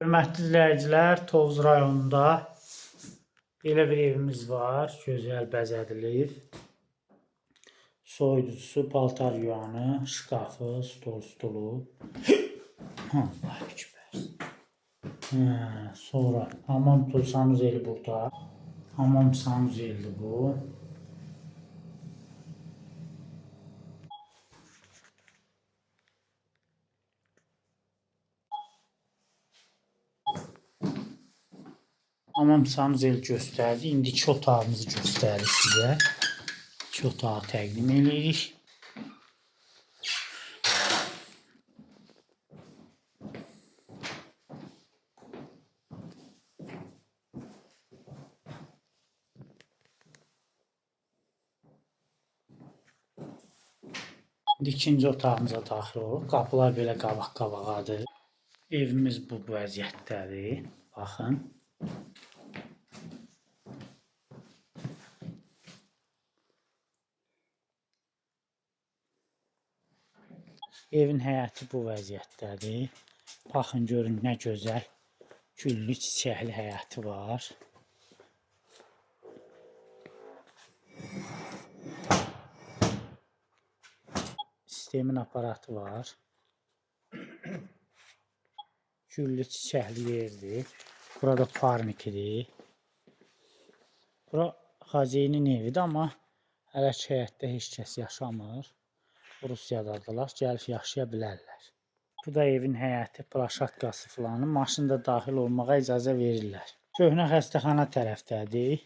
Hörmətli izləyicilər, Tovuz rayonunda belə bir evimiz var. Gözəl bəzədilir. Soyuducusu, paltar yuyanı, şkafı, stolu. Allah ekber. Sonra hamam sanuzeli burada. Hamam sanuzeli bu. Hamam sanuzeli göstərdi. İndi iki otağımızı göstərir sizə. İki otağı təqdim edirik. İndi ikinci otağımıza daxil oluruq. Qapılar belə qabaq-qabağadır. Evimiz bu vəziyyətdədir. Baxın. Evin həyəti bu vəziyyətdədir. Baxın, görün nə gözəl güllü çiçəkli həyəti var. Sistemin aparatı var. Güllü çiçəkli yerdir. Burada parnikidir. Bura Xazeynin evidir, amma hələ ki həyətdə heç kəs yaşamır. Rusiyadadılar, gəlib yaşaya bilərlər. Bu da evin həyəti, plaşatkası filanı. Maşın da daxil olmağa icazə verirlər. Köhnə xəstəxana tərəfdədir.